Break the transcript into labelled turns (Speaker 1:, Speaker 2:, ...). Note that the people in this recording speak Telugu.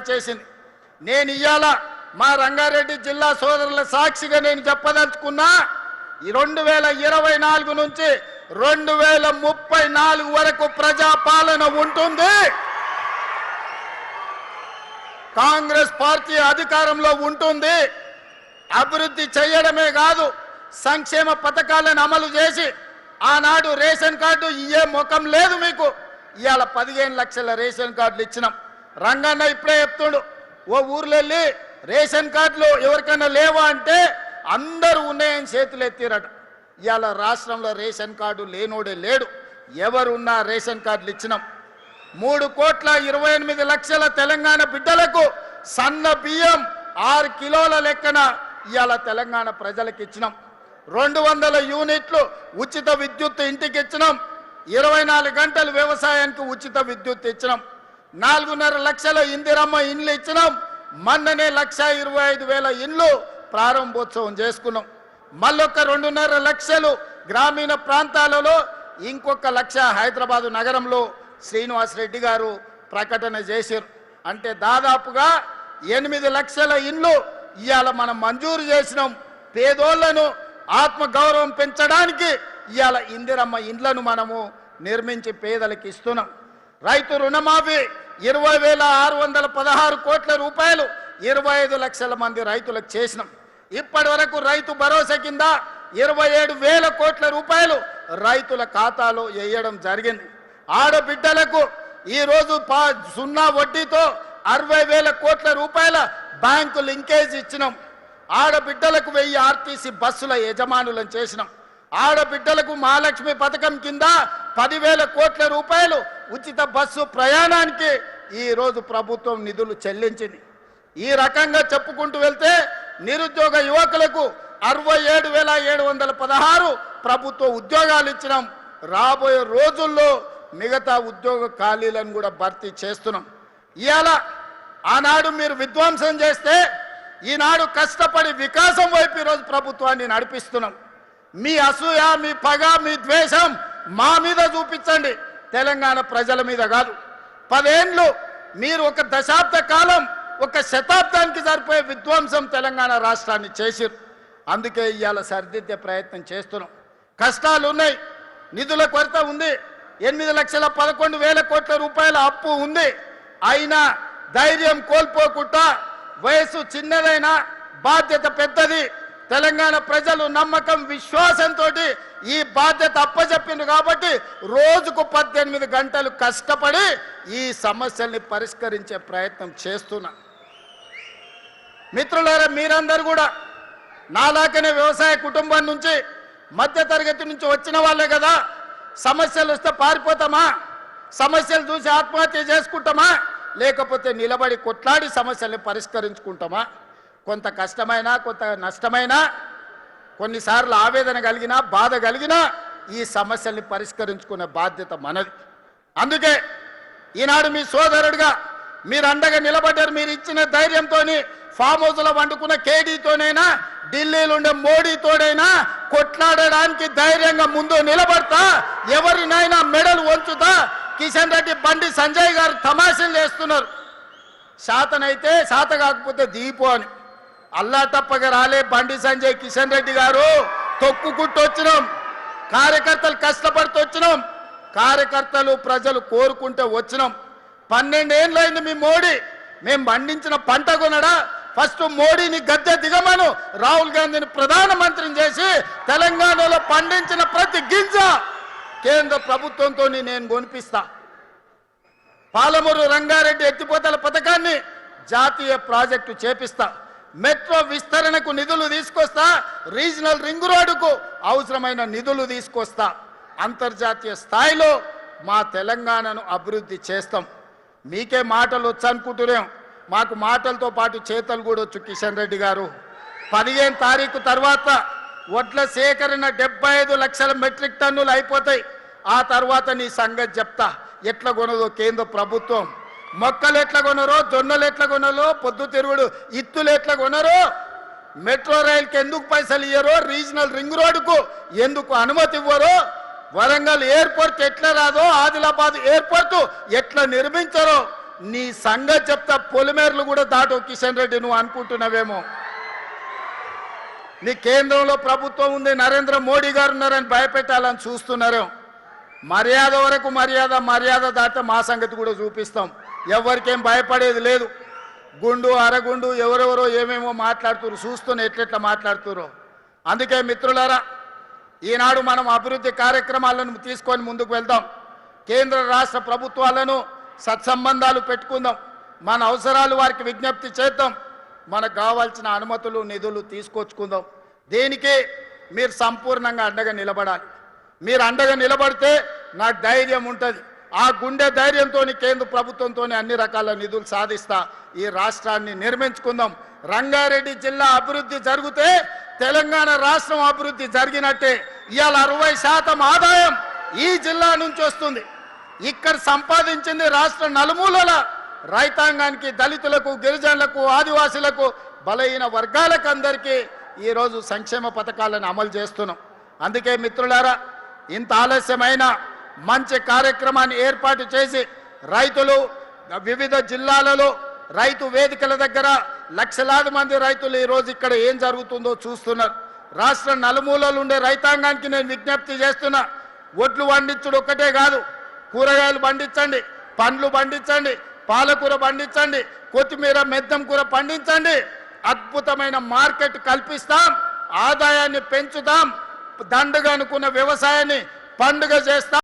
Speaker 1: చేసింది. నేను ఇయ్యాల మా రంగారెడ్డి జిల్లా సోదరుల సాక్షిగా నేను చెప్పదలుచుకున్నా, 2024 నుంచి 2034 వరకు ప్రజాపాలన ఉంటుంది. కాంగ్రెస్ పార్టీ అధికారంలో ఉంటుంది. అభివృద్ధి చేయడమే కాదు, సంక్షేమ పథకాలను అమలు చేసి ఆనాడు రేషన్ కార్డు ఇయ్యే ముఖం లేదు మీకు. ఇవాళ 15 లక్షల రేషన్ కార్డులు ఇచ్చినాం. రంగన్న ఇప్పుడే చెప్తుండు, ఓ ఊర్లో వెళ్ళి రేషన్ కార్డులు ఎవరికైనా లేవా అంటే అందరూ ఉన్నాయని చేతులు ఎత్తిరట. ఇవాళ రాష్ట్రంలో రేషన్ కార్డు లేనోడే లేడు. ఎవరున్నా రేషన్ కార్డులు ఇచ్చినాం. 3,28,00,000 తెలంగాణ బిడ్డలకు సన్న బియ్యం 6 కిలోల లెక్కన ఇవాళ తెలంగాణ ప్రజలకు ఇచ్చినాం. 200 యూనిట్లు ఉచిత విద్యుత్ ఇంటికి ఇచ్చినాం. 24 గంటలు వ్యవసాయానికి ఉచిత విద్యుత్ ఇచ్చినాం. 4.5 లక్షల ఇందిరమ్మ ఇండ్లు ఇచ్చినాం. మొన్ననే 1,25,000 ఇండ్లు ప్రారంభోత్సవం చేసుకున్నాం. మళ్ళొక్క 2.5 లక్షలు గ్రామీణ ప్రాంతాలలో, ఇంకొక 1 లక్ష హైదరాబాదు నగరంలో శ్రీనివాస్ రెడ్డి గారు ప్రకటన చేశారు. అంటే దాదాపుగా 8 లక్షల ఇండ్లు ఇవాళ మనం మంజూరు చేసినాం. పేదోళ్లను ఆత్మగౌరవం పెంచడానికి ఇవాళ ఇందిరమ్మ ఇండ్లను మనము నిర్మించి పేదలకు ఇస్తున్నాం. రైతు రుణమాఫీ 20,616 కోట్ల రూపాయలు 25 లక్షల మంది రైతులకు చేసినాం. ఇప్పటి వరకు రైతు భరోసా కింద 27,000 కోట్ల రూపాయలు రైతుల ఖాతాలో వేయడం జరిగింది. ఆడబిడ్డలకు ఈరోజు 0 వడ్డీతో 60,000 కోట్ల రూపాయల బ్యాంకు లింకేజ్ ఇచ్చినాం. ఆడబిడ్డలకు 1000 ఆర్టీసీ బస్సుల యజమానులను చేసినాం. ఆడబిడ్డలకు మహాలక్ష్మి పథకం కింద 10,000 కోట్ల రూపాయలు ఉచిత బస్సు ప్రయాణానికి ఈరోజు ప్రభుత్వం నిధులు చెల్లించింది. ఈ రకంగా చెప్పుకుంటూ వెళ్తే నిరుద్యోగ యువకులకు 67,716 ప్రభుత్వ ఉద్యోగాలు ఇచ్చినాం. రాబోయే రోజుల్లో మిగతా ఉద్యోగ ఖాళీలను కూడా భర్తీ చేస్తున్నాం. ఇవాళ ఆనాడు మీరు విధ్వంసం చేస్తే ఈనాడు కష్టపడి వికాసం వైపు ఈరోజు ప్రభుత్వాన్ని నడిపిస్తున్నాం. మీ అసూయ, మీ పగ, మీ ద్వేషం మా మీద చూపించండి, తెలంగాణ ప్రజల మీద కాదు. 10 ఏళ్ళు మీరు ఒక దశాబ్ద కాలం, ఒక శతాబ్దానికి సరిపోయే విధ్వంసం తెలంగాణ రాష్ట్రాన్ని చేసిరు. అందుకే ఇవాళ సరిదిద్దే ప్రయత్నం చేస్తున్నాం. కష్టాలు ఉన్నాయి, నిధుల కొరత ఉంది, 8,11,000 కోట్ల రూపాయల అప్పు ఉంది. అయినా ధైర్యం కోల్పోకుండా, వయసు చిన్నదైనా బాధ్యత పెద్దది, తెలంగాణ ప్రజలు నమ్మకం విశ్వాసంతో ఈ బాధ్యత అప్పచెప్పింది కాబట్టి రోజుకు 18 గంటలు కష్టపడి ఈ సమస్యల్ని పరిష్కరించే ప్రయత్నం చేస్తున్నా. మిత్రులారా, మీరందరూ కూడా నాలాకనే వ్యవసాయ కుటుంబం నుంచి, మధ్యతరగతి నుంచి వచ్చిన వాళ్ళే కదా. సమస్యలు వస్తే పారిపోతామా? సమస్యలు చూసి ఆత్మహత్య చేసుకుంటామా? లేకపోతే నిలబడి కొట్లాడి సమస్యల్ని పరిష్కరించుకుంటామా? కొంత కష్టమైనా, కొంత నష్టమైనా, కొన్నిసార్లు ఆవేదన కలిగినా, బాధ కలిగినా ఈ సమస్యల్ని పరిష్కరించుకునే బాధ్యత మనది. అందుకే ఈనాడు మీ సోదరుడిగా మీరు అండగా నిలబడ్డారు. మీరు ఇచ్చిన ధైర్యంతో ఫామ్ హౌస్లో వండుకున్న కేడీతోనైనా, ఢిల్లీలో ఉండే మోడీతోనైనా కొట్లాడడానికి ధైర్యంగా ముందు నిలబడతా, ఎవరినైనా మెడలు వంచుతా. కిషన్ రెడ్డి, బండి సంజయ్ గారు తమాషలు చేస్తున్నారు. శాతనైతే శాత కాకపోతే దీపో అని. అల్లా తప్పగా రాలే బండి సంజయ్, కిషన్ రెడ్డి గారు. తొక్కుకుంటూ వచ్చినాం, కార్యకర్తలు కష్టపడుతూ వచ్చినాం, కార్యకర్తలు ప్రజలు కోరుకుంటే వచ్చినాం. 12 ఏళ్ళు అయింది మీ మోడీ. మేము పండించిన పంట కొనడా? ఫస్ట్ మోడీని గద్దె దిగమను, రాహుల్ గాంధీని ప్రధానమంత్రిని చేసి తెలంగాణలో పండించిన ప్రతి గింజ కేంద్ర ప్రభుత్వంతో నేను కొనిపిస్తా. పాలమూరు రంగారెడ్డి ఎత్తిపోతల పథకాన్ని జాతీయ ప్రాజెక్టు చేపిస్తా. మెట్రో విస్తరణకు నిధులు తీసుకొస్తా. రీజనల్ రింగ్ రోడ్డుకు అవసరమైన నిధులు తీసుకొస్తా. అంతర్జాతీయ స్థాయిలో మా తెలంగాణను అభివృద్ధి చేస్తాం. మీకే మాటలు వచ్చు అనుకుంటున్నాం, మాకు మాటలతో పాటు చేతలు కూడా వచ్చు. కిషన్ రెడ్డి గారు, 15 తారీఖు తర్వాత వడ్ల సేకరణ 75 లక్షల మెట్రిక్ టన్నులు అయిపోతాయి. ఆ తర్వాత నీ సంగతి చెప్తా. ఎట్లా కొనదో కేంద్ర ప్రభుత్వం, మొక్కలు ఎట్లా కొనరో, జొన్నలు ఎట్లా కొనరో, పొద్దు తిరుగుడు ఇత్తులు ఎట్లా కొనరో, మెట్రో రైలుకి ఎందుకు పైసలు ఇయ్యరో, రీజనల్ రింగ్ రోడ్డుకు ఎందుకు అనుమతి ఇవ్వరో, వరంగల్ ఎయిర్పోర్ట్ ఎట్లా రాదో, ఆదిలాబాద్ ఎయిర్పోర్ట్ ఎట్లా నిర్మించరో నీ సంగతి చెప్తా పొలిమేర్లు కూడా దాటు కిషన్ రెడ్డి నువ్వు అనుకుంటున్నావేమో. నీ కేంద్రంలో ప్రభుత్వం ఉంది, నరేంద్ర మోడీ గారు ఉన్నారని భయపెట్టాలని చూస్తున్నారు. మర్యాద వరకు మర్యాద దాటితే మా సంగతి కూడా చూపిస్తాం. ఎవరికేం భయపడేది లేదు. గుండు అరగుండు ఎవరెవరో ఏమేమో మాట్లాడుతున్నారు, చూస్తున్న ఎట్లెట్లా మాట్లాడుతున్నారు. అందుకే మిత్రులారా, ఈనాడు మనం అభివృద్ధి కార్యక్రమాలను తీసుకొని ముందుకు వెళ్దాం. కేంద్ర రాష్ట్ర ప్రభుత్వాలను సత్సంబంధాలు పెట్టుకుందాం. మన అవసరాలు వారికి విజ్ఞప్తి చేద్దాం. మనకు కావాల్సిన అనుమతులు నిధులు తీసుకొచ్చుకుందాం. దీనికి మీరు సంపూర్ణంగా అండగా నిలబడాలి. మీరు అండగా నిలబడితే నాకు ధైర్యం ఉంటుంది. ఆ గుండె ధైర్యంతో కేంద్ర ప్రభుత్వంతో అన్ని రకాల నిధులు సాధిస్తా ఈ రాష్ట్రాన్ని నిర్మించుకుందాం. రంగారెడ్డి జిల్లా అభివృద్ధి జరిగితే తెలంగాణ రాష్ట్రం అభివృద్ధి జరిగినట్టే. ఇవాళ 60% ఆదాయం ఈ జిల్లా నుంచి వస్తుంది. ఇక్కడ సంపాదించింది రాష్ట్ర నలుమూలల రైతాంగానికి, దళితులకు, గిరిజనులకు, ఆదివాసులకు, బలహీన వర్గాలకు అందరికీ ఈరోజు సంక్షేమ పథకాలను అమలు చేస్తున్నాం. అందుకే మిత్రులారా, ఇంత ఆలస్యమైన మంచి కార్యక్రమాన్ని ఏర్పాటు చేసి రైతులు వివిధ జిల్లాలలో రైతు వేదికల దగ్గర లక్షలాది మంది రైతులు ఈరోజు ఇక్కడ ఏం జరుగుతుందో చూస్తున్నారు. రాష్ట్ర నలుమూలలు ఉండే రైతాంగానికి నేను విజ్ఞప్తి చేస్తున్నా, ఒడ్లు పండించుడు ఒక్కటే కాదు, కూరగాయలు పండించండి, పండ్లు పండించండి, పాలకూర పండించండి, కొత్తిమీర మెద్దం కూర పండించండి. అద్భుతమైన మార్కెట్ కల్పిస్తాం, ఆదాయాన్ని పెంచుతాం, దండుగా అనుకున్న వ్యవసాయాన్ని పండుగ చేస్తాం.